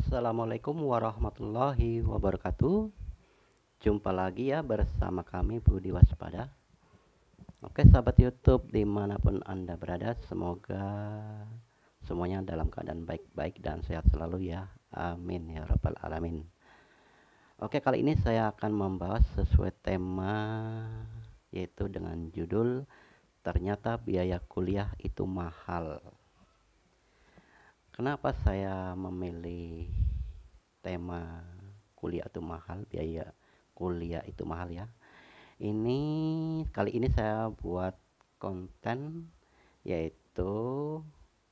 Assalamualaikum warahmatullahi wabarakatuh. Jumpa lagi ya bersama kami Budi Waspada. Oke sahabat YouTube dimanapun Anda berada, semoga semuanya dalam keadaan baik-baik dan sehat selalu ya. Amin ya rabbal alamin. Oke, kali ini saya akan membahas sesuai tema, yaitu dengan judul ternyata biaya kuliah itu mahal. Kenapa saya memilih tema kuliah itu mahal, biaya kuliah itu mahal ya? Ini kali ini saya buat konten, yaitu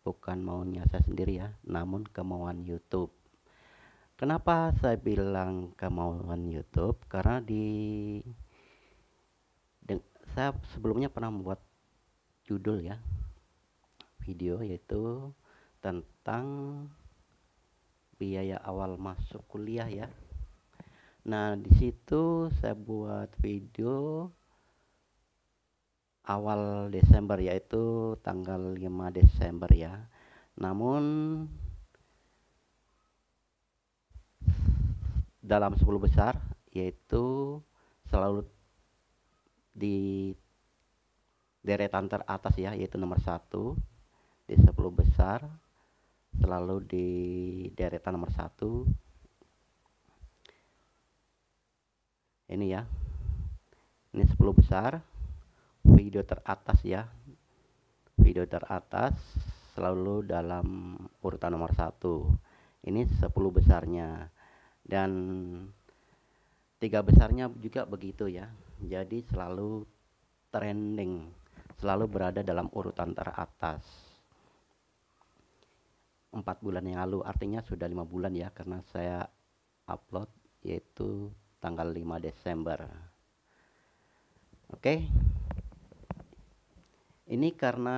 bukan maunya saya sendiri ya, namun kemauan YouTube. Kenapa saya bilang kemauan YouTube? Karena saya sebelumnya pernah membuat judul ya, video, yaitu tentang biaya awal masuk kuliah ya. Nah, di situ saya buat video awal Desember, yaitu tanggal 5 Desember ya. Namun dalam 10 besar, yaitu selalu di deretan teratas ya, yaitu nomor 1 di 10 besar, selalu di deretan nomor 1. Ini ya, ini 10 besar, video teratas ya, video teratas selalu dalam urutan nomor 1. Ini 10 besarnya, dan 3 besarnya juga begitu ya. Jadi selalu trending, selalu berada dalam urutan teratas. 4 bulan yang lalu, artinya sudah 5 bulan ya, karena saya upload yaitu tanggal 5 Desember. Oke, ini karena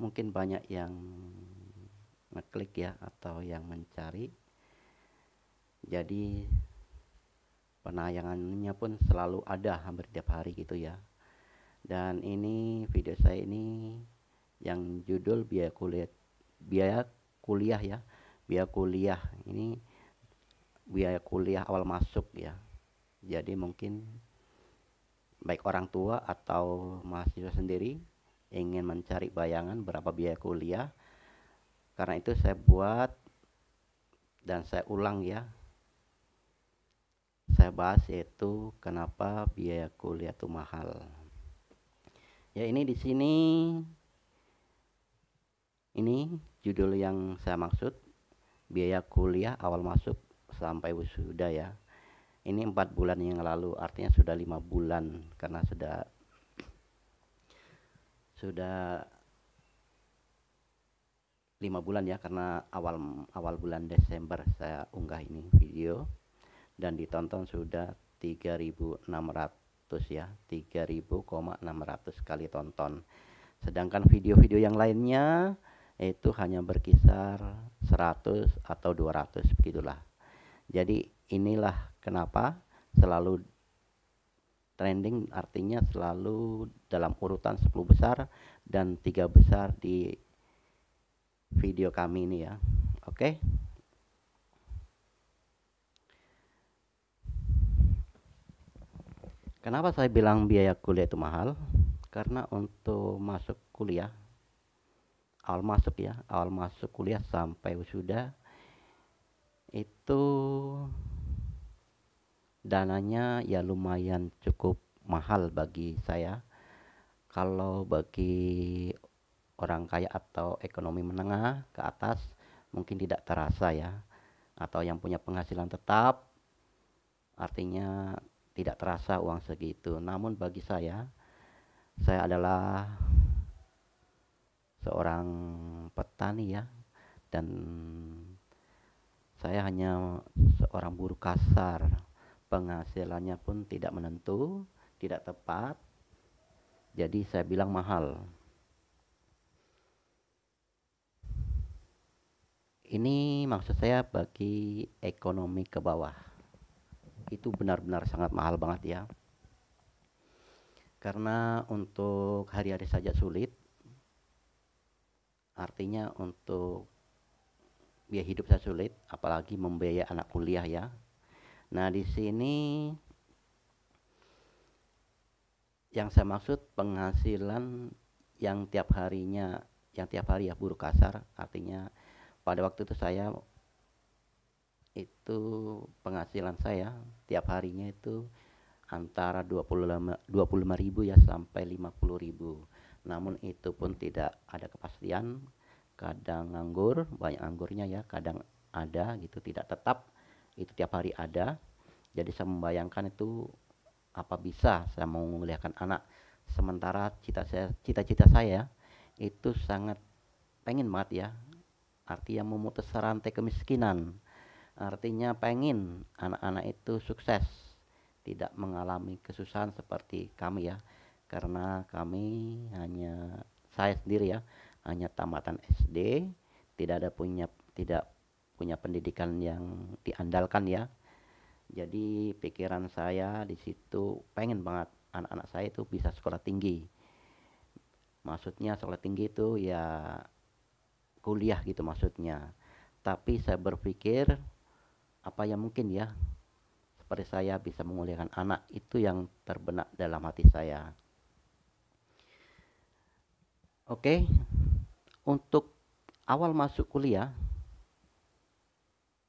mungkin banyak yang ngeklik ya, atau yang mencari, jadi penayangannya pun selalu ada hampir tiap hari gitu ya. Dan ini video saya ini yang judul biaya kuliah ya, biaya kuliah ini biaya kuliah awal masuk ya. Jadi mungkin baik orang tua atau mahasiswa sendiri ingin mencari bayangan berapa biaya kuliah, karena itu saya buat dan saya ulang ya, saya bahas, yaitu kenapa biaya kuliah itu mahal. Ya, ini di sini, ini judul yang saya maksud, biaya kuliah awal masuk sampai wisuda ya. Ini 4 bulan yang lalu, artinya sudah 5 bulan, karena sudah 5 bulan ya, karena awal bulan Desember saya unggah ini video, dan ditonton sudah 3.600 ya, 3.600 kali tonton. Sedangkan video-video yang lainnya itu hanya berkisar 100 atau 200 begitulah. Jadi inilah kenapa selalu trending, artinya selalu dalam urutan 10 besar dan 3 besar di video kami ini ya. Oke. Kenapa saya bilang biaya kuliah itu mahal? Karena untuk masuk kuliah, awal masuk kuliah sampai wisuda itu dananya ya lumayan cukup mahal bagi saya. Kalau bagi orang kaya atau ekonomi menengah ke atas mungkin tidak terasa ya, atau yang punya penghasilan tetap, artinya tidak terasa uang segitu. Namun bagi saya adalah seorang petani ya, dan saya hanya seorang buruh kasar. Penghasilannya pun tidak menentu, tidak tepat. Jadi saya bilang mahal. Ini maksud saya bagi ekonomi ke bawah, itu benar-benar sangat mahal banget ya. Karena untuk hari-hari saja sulit, artinya untuk biaya hidup saya sulit, apalagi membiayai anak kuliah ya. Nah, di sini yang saya maksud penghasilan yang tiap harinya, yang tiap hari ya buruh kasar, artinya pada waktu itu saya itu penghasilan saya tiap harinya itu antara 25 ribu ya sampai 50 ribu. Namun itu pun tidak ada kepastian, kadang nganggur, banyak anggurnya ya, kadang ada gitu, tidak tetap itu tiap hari ada. Jadi saya membayangkan itu apa bisa saya mau menguliakan anak, sementara cita-cita saya itu sangat pengen banget ya, artinya memutus rantai kemiskinan, artinya pengen anak-anak itu sukses, tidak mengalami kesusahan seperti kami ya, karena kami hanya, saya sendiri ya, hanya tamatan SD, tidak punya pendidikan yang diandalkan ya. Jadi pikiran saya di situ pengen banget anak-anak saya itu bisa sekolah tinggi. Maksudnya sekolah tinggi itu ya kuliah gitu maksudnya. Tapi saya berpikir apa yang mungkin ya seperti saya bisa menguliakan anak, itu yang terbenak dalam hati saya. Oke, untuk awal masuk kuliah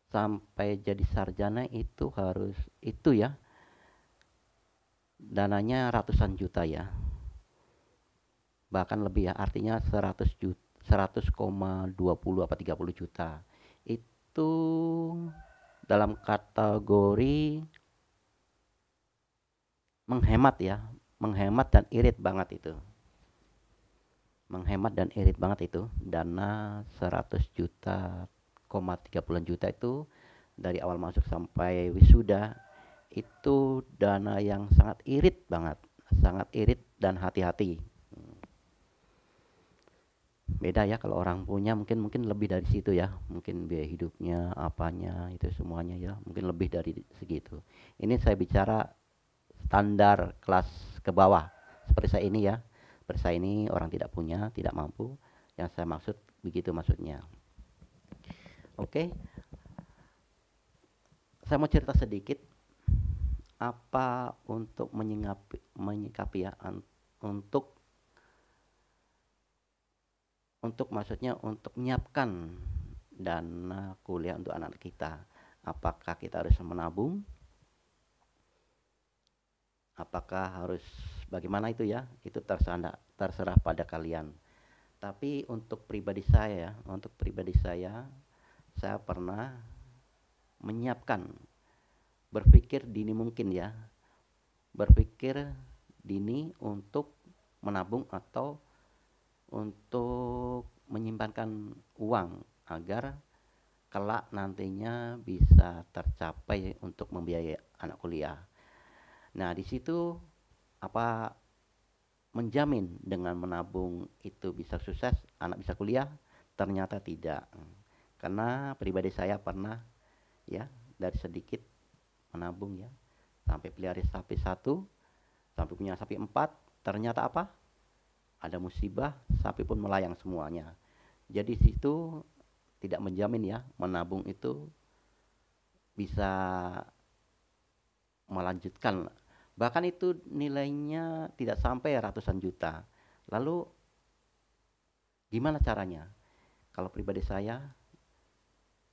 sampai jadi sarjana itu harus itu ya, dananya ratusan juta ya, bahkan lebih ya, artinya 100 juta, 100,20 apa 30 juta itu dalam kategori menghemat ya, menghemat dan irit banget itu, menghemat dan irit banget itu, dana 100 juta, 30 juta itu dari awal masuk sampai wisuda, itu dana yang sangat irit banget, sangat irit dan hati-hati. Beda ya kalau orang punya mungkin mungkin lebih dari situ ya, mungkin biaya hidupnya apanya itu semuanya ya mungkin lebih dari segitu. Ini saya bicara standar kelas ke bawah seperti saya ini ya, seperti saya ini orang tidak punya, tidak mampu, yang saya maksud begitu maksudnya. Oke, saya mau cerita sedikit apa untuk menyikapi ya, untuk maksudnya untuk menyiapkan dana kuliah untuk anak kita. Apakah kita harus menabung? Apakah harus bagaimana itu ya? Itu terserah pada kalian. Tapi untuk pribadi saya, saya pernah menyiapkan, berpikir dini mungkin ya, berpikir dini untuk menabung atau untuk menyimpankan uang agar kelak nantinya bisa tercapai untuk membiayai anak kuliah. Nah, di situ apa menjamin dengan menabung itu bisa sukses, anak bisa kuliah? Ternyata tidak. Karena pribadi saya pernah ya dari sedikit menabung ya, sampai pelihara sapi satu, sampai punya sapi empat, ternyata apa? Ada musibah, sapi pun melayang semuanya. Jadi situ tidak menjamin ya menabung itu bisa melanjutkan, bahkan itu nilainya tidak sampai ratusan juta. Lalu gimana caranya? Kalau pribadi saya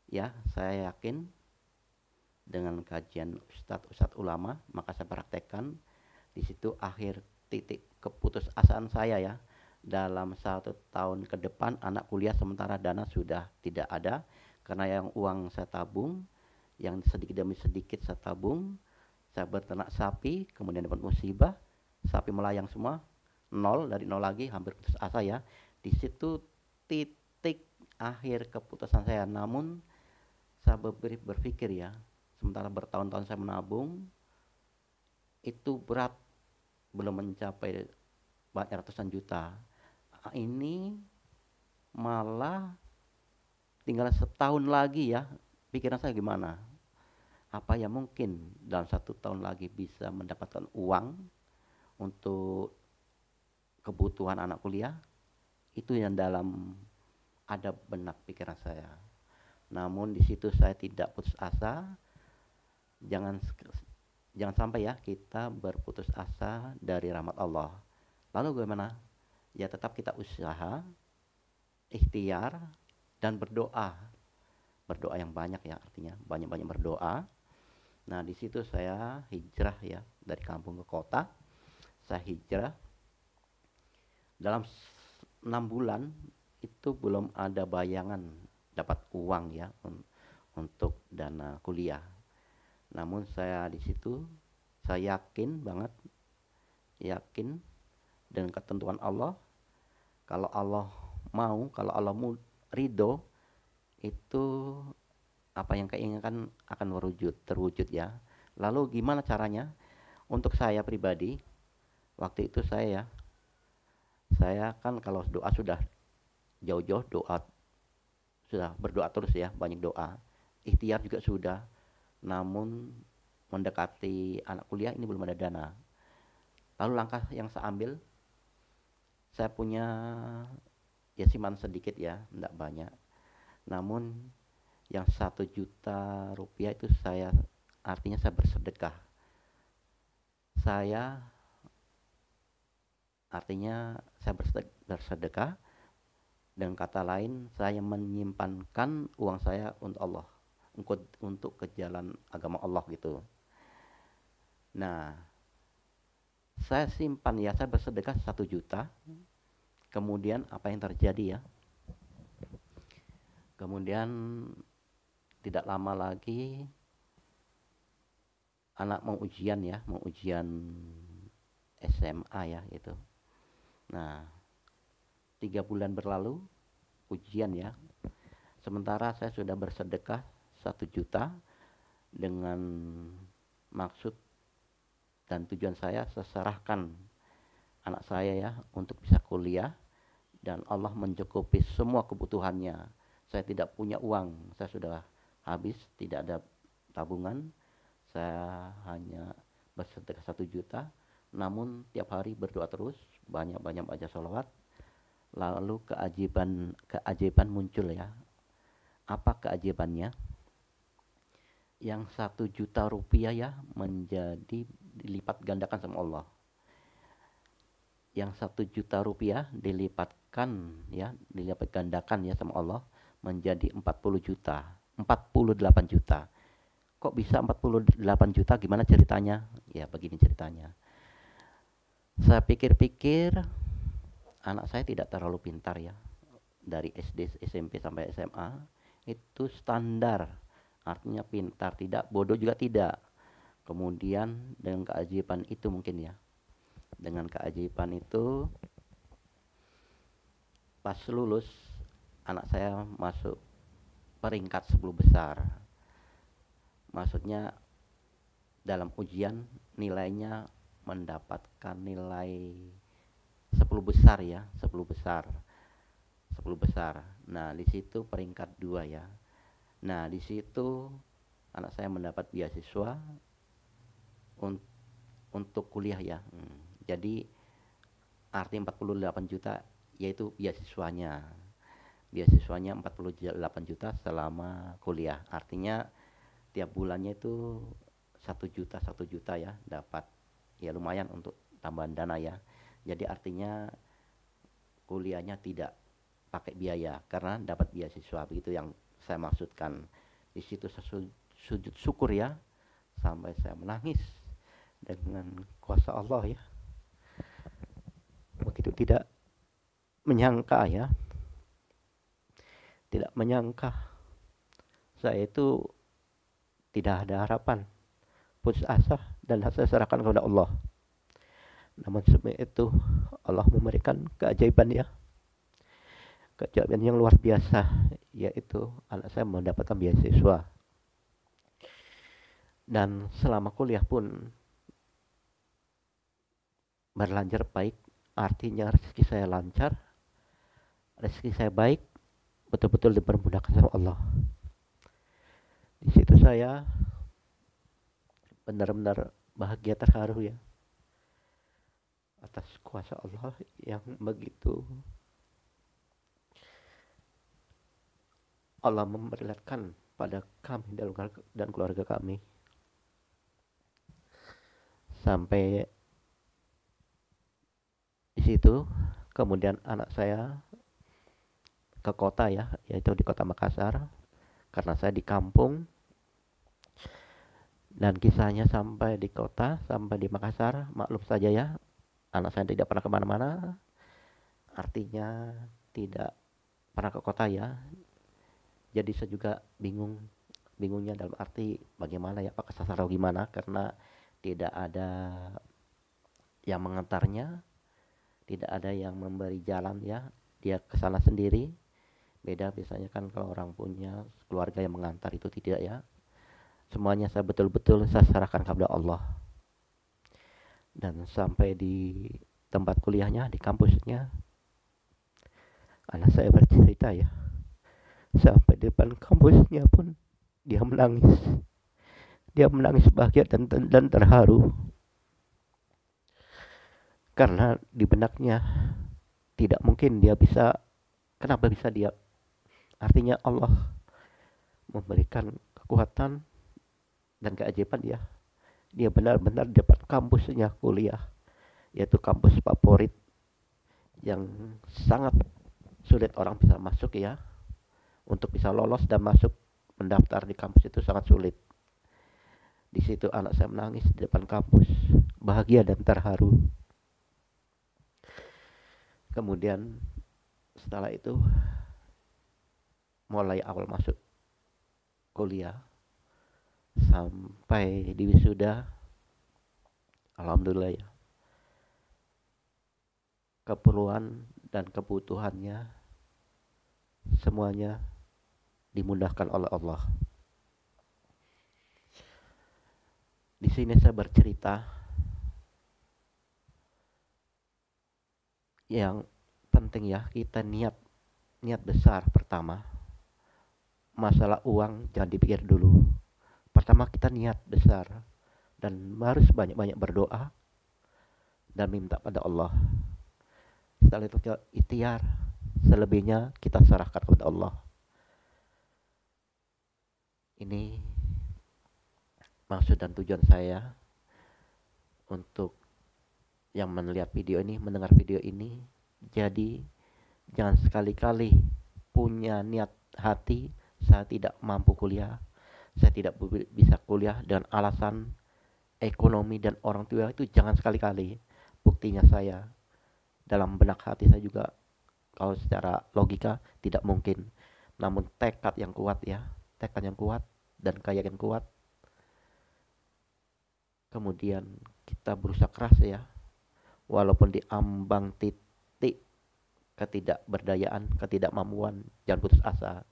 ya, saya yakin dengan kajian ustadz ulama, maka saya praktekkan di situ akhir titik keputusasaan saya ya, dalam 1 tahun ke depan anak kuliah sementara dana sudah tidak ada, karena yang uang saya tabung, yang sedikit demi sedikit saya tabung, saya berternak sapi, kemudian dapat musibah, sapi melayang semua, nol, dari nol lagi, hampir putus asa ya. Di situ titik akhir keputusan saya. Namun saya berpikir ya, sementara bertahun-tahun saya menabung, itu berat, belum mencapai banyak ratusan juta. Ini malah tinggal setahun lagi ya, pikiran saya gimana? Apa ya mungkin dalam 1 tahun lagi bisa mendapatkan uang untuk kebutuhan anak kuliah? Itu yang dalam ada benak pikiran saya. Namun di situ saya tidak putus asa. Jangan jangan sampai ya kita berputus asa dari rahmat Allah. Lalu bagaimana? Ya tetap kita usaha, ikhtiar, dan berdoa. Berdoa yang banyak ya, artinya banyak-banyak berdoa. Nah di situ saya hijrah ya, dari kampung ke kota. Saya hijrah dalam 6 bulan itu belum ada bayangan dapat uang ya untuk dana kuliah. Namun saya di situ saya yakin banget, yakin dengan ketentuan Allah. Kalau Allah mau, kalau Allah ridho, itu apa yang keinginkan akan terwujud ya. Lalu gimana caranya? Untuk saya pribadi, waktu itu saya kan kalau doa sudah jauh-jauh, doa sudah berdoa terus ya, banyak doa. Ikhtiar juga sudah. Namun mendekati anak kuliah ini belum ada dana. Lalu langkah yang saya ambil, saya punya ya simpanan sedikit ya, tidak banyak. Namun yang 1 juta rupiah itu artinya saya bersedekah. Artinya saya bersedekah. Dengan kata lain, saya menyimpankan uang saya untuk Allah, untuk ke jalan agama Allah gitu. Nah, saya simpan ya, saya bersedekah 1 juta. Kemudian apa yang terjadi ya? Kemudian tidak lama lagi anak mau ujian SMA ya itu. Nah, 3 bulan berlalu ujian ya. Sementara saya sudah bersedekah 1 juta dengan maksud dan tujuan saya serahkan anak saya ya untuk bisa kuliah dan Allah mencukupi semua kebutuhannya. Saya tidak punya uang, saya sudah habis, tidak ada tabungan. Saya hanya bersedekah 1 juta, namun tiap hari berdoa terus, banyak-banyak baca sholawat. Lalu keajaiban muncul ya. Apa keajaibannya? Yang 1 juta rupiah ya menjadi dilipat gandakan sama Allah. Yang 1 juta rupiah dilipat gandakan ya sama Allah menjadi 40 juta, 48 juta. Kok bisa 48 juta? Gimana ceritanya? Ya begini ceritanya. Saya pikir-pikir, anak saya tidak terlalu pintar ya. Dari SD, SMP sampai SMA itu standar. Artinya pintar, tidak bodoh juga tidak. Kemudian dengan keajaiban itu mungkin ya. Dengan keajaiban itu pas lulus anak saya masuk peringkat 10 besar. Maksudnya dalam ujian nilainya mendapatkan nilai 10 besar ya, 10 besar. 10 besar. Nah, di situ peringkat 2 ya. Nah, di situ anak saya mendapat beasiswa untuk kuliah ya. Jadi arti 48 juta yaitu beasiswanya. Beasiswanya 48 juta selama kuliah. Artinya tiap bulannya itu 1 juta ya dapat. Ya lumayan untuk tambahan dana ya. Jadi artinya kuliahnya tidak pakai biaya karena dapat beasiswa, begitu yang saya maksudkan. Di situ saya sujud syukur ya, sampai saya menangis dengan kuasa Allah ya. Begitu tidak menyangka ya, tidak menyangka saya itu tidak ada harapan, putus asa, dan saya serahkan kepada Allah. Namun semua itu Allah memberikan keajaiban ya, keajaiban yang luar biasa, yaitu anak saya mendapatkan beasiswa. Dan selama kuliah pun berlanjut baik, artinya rezeki saya lancar, rezeki saya baik, betul-betul dipermudahkan sama Allah. Di situ saya benar-benar bahagia, terharu ya atas kuasa Allah yang begitu Allah memperlihatkan pada kami dan keluarga kami. Sampai di situ, kemudian anak saya ke kota ya, yaitu di kota Makassar, karena saya di kampung. Dan kisahnya sampai di kota, sampai di Makassar, maklum saja ya, anak saya tidak pernah kemana-mana, artinya tidak pernah ke kota ya. Jadi saya juga bingungnya dalam arti bagaimana ya, Pak kesasar atau gimana, karena tidak ada yang mengantarnya, tidak ada yang memberi jalan ya, dia ke sana sendiri. Beda biasanya kan kalau orang punya keluarga yang mengantar, itu tidak ya. Semuanya saya betul-betul saya serahkan kepada Allah. Dan sampai di tempat kuliahnya, di kampusnya, anak saya bercerita ya, sampai di depan kampusnya pun dia menangis. Dia menangis bahagia dan terharu. Karena di benaknya tidak mungkin dia bisa, kenapa bisa dia, artinya Allah memberikan kekuatan dan keajaiban ya. Dia benar-benar dapat kampusnya kuliah, yaitu kampus favorit yang sangat sulit orang bisa masuk ya. Untuk bisa lolos dan masuk mendaftar di kampus itu sangat sulit. Di situ anak saya menangis di depan kampus, bahagia dan terharu. Kemudian setelah itu mulai awal masuk kuliah sampai di wisuda, alhamdulillah ya, keperluan dan kebutuhannya semuanya dimudahkan oleh Allah. Di sini saya bercerita yang penting ya, kita niat besar. Pertama, masalah uang jangan dipikir dulu. Pertama kita niat besar dan harus banyak-banyak berdoa dan minta pada Allah. Setelah itu kita ikhtiar, selebihnya kita serahkan kepada Allah. Ini maksud dan tujuan saya untuk yang melihat video ini, mendengar video ini. Jadi jangan sekali-kali punya niat hati, saya tidak mampu kuliah, saya tidak bisa kuliah dengan alasan ekonomi dan orang tua, itu jangan sekali-kali. Buktinya saya dalam benak hati saya juga, kalau secara logika tidak mungkin, namun tekad yang kuat ya, tekad yang kuat dan keyakinan kuat. Kemudian kita berusaha keras ya, walaupun di ambang titik ketidakberdayaan, ketidakmampuan, jangan putus asa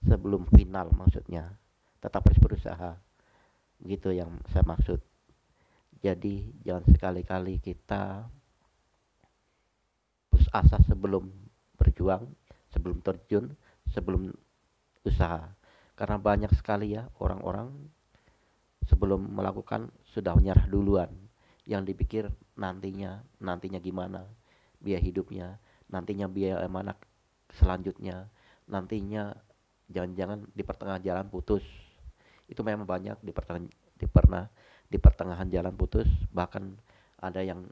sebelum final, maksudnya tetap harus berusaha. Begitu yang saya maksud. Jadi jangan sekali-kali kita putus asa sebelum berjuang, sebelum terjun, sebelum usaha. Karena banyak sekali ya orang-orang sebelum melakukan sudah menyerah duluan. Yang dipikir nantinya gimana biaya hidupnya, nantinya biaya mana selanjutnya, nantinya jangan-jangan di pertengahan jalan putus. Itu memang banyak di pertengahan jalan putus, bahkan ada yang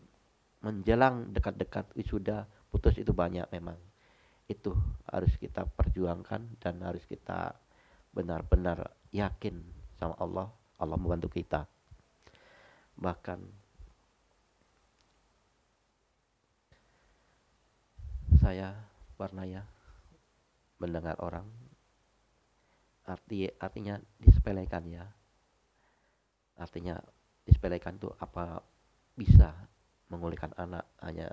menjelang dekat-dekat wisuda putus, itu banyak memang. Itu harus kita perjuangkan dan harus kita benar-benar yakin sama Allah. Allah membantu kita. Bahkan saya pernah ya mendengar orang, artinya disepelekan ya. Artinya disepelekan tuh apa bisa mengulikan anak hanya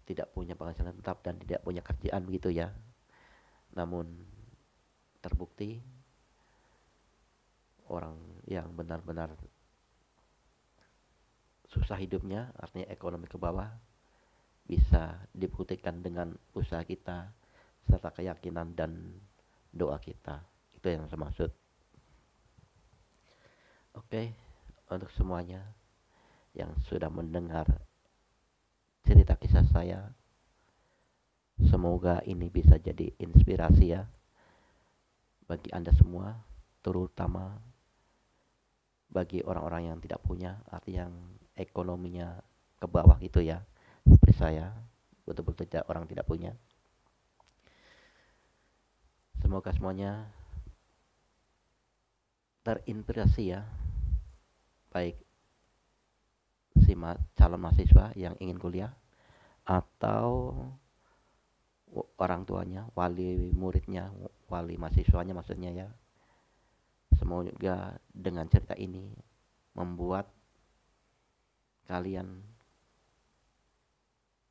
tidak punya penghasilan tetap dan tidak punya kerjaan begitu ya. Namun terbukti orang yang benar-benar susah hidupnya, artinya ekonomi ke bawah, bisa dibuktikan dengan usaha kita serta keyakinan dan doa kita. Itu yang saya maksud. Oke, untuk semuanya yang sudah mendengar cerita kisah saya, semoga ini bisa jadi inspirasi ya, bagi Anda semua, terutama bagi orang-orang yang tidak punya, arti yang ekonominya ke bawah itu ya, seperti saya, betul-betul orang tidak punya. Semoga semuanya terinspirasi ya, baik si calon mahasiswa yang ingin kuliah atau orang tuanya, wali muridnya, wali mahasiswanya maksudnya ya. Semoga dengan cerita ini membuat kalian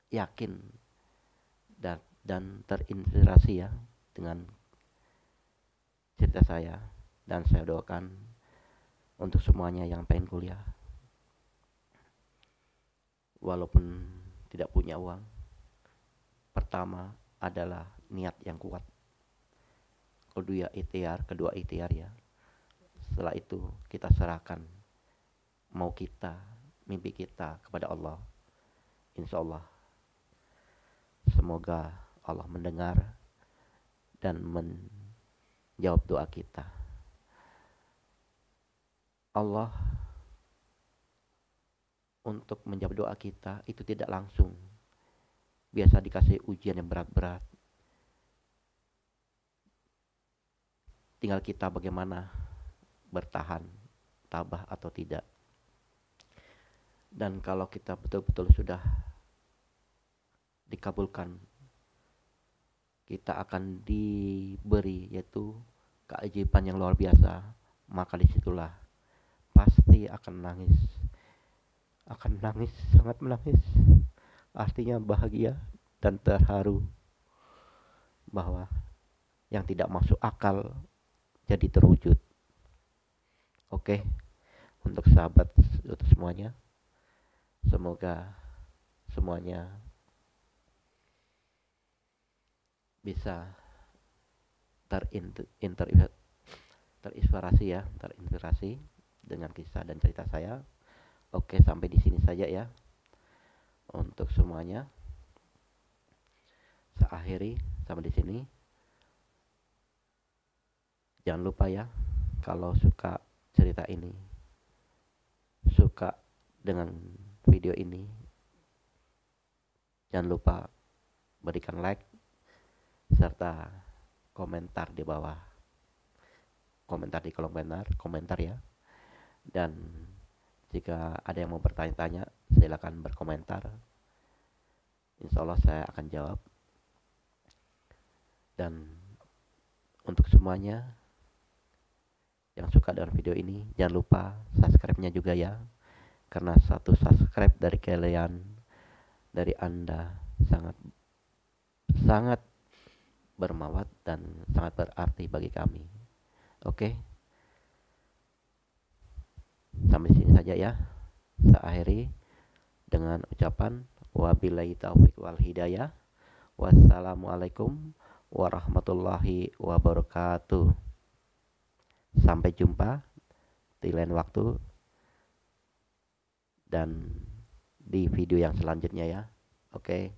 yakin dan terinspirasi ya dengan cerita saya, dan saya doakan untuk semuanya yang pengen kuliah walaupun tidak punya uang. Pertama adalah niat yang kuat, kedua ikhtiar ya. Setelah itu kita serahkan mau kita, mimpi kita kepada Allah. Insya Allah semoga Allah mendengar dan menjawab doa kita. Allah untuk menjawab doa kita itu tidak langsung. Biasa dikasih ujian yang berat-berat. Tinggal kita bagaimana bertahan, tabah atau tidak. Dan kalau kita betul-betul sudah dikabulkan, kita akan diberi yaitu keajaiban yang luar biasa. Maka disitulah pasti akan nangis, sangat menangis. Artinya bahagia dan terharu bahwa yang tidak masuk akal jadi terwujud. Oke, untuk sahabat untuk semuanya, semoga semuanya bisa terinspirasi dengan kisah dan cerita saya. Oke, sampai di sini saja ya untuk semuanya. Saya akhiri sampai di sini. Jangan lupa ya, kalau suka cerita ini, suka dengan video ini, jangan lupa berikan like serta komentar di bawah, komentar di kolom komentar ya. Dan jika ada yang mau bertanya-tanya, silakan berkomentar. Insya Allah saya akan jawab. Dan untuk semuanya yang suka dengan video ini, jangan lupa subscribe-nya juga ya. Karena satu subscribe dari kalian, dari Anda sangat bermanfaat dan sangat berarti bagi kami. Oke. Sampai sini saja ya. Saya akhiri dengan ucapan wabillahi taufiq wal hidayah. Wassalamualaikum warahmatullahi wabarakatuh. Sampai jumpa di lain waktu dan di video yang selanjutnya ya. Oke.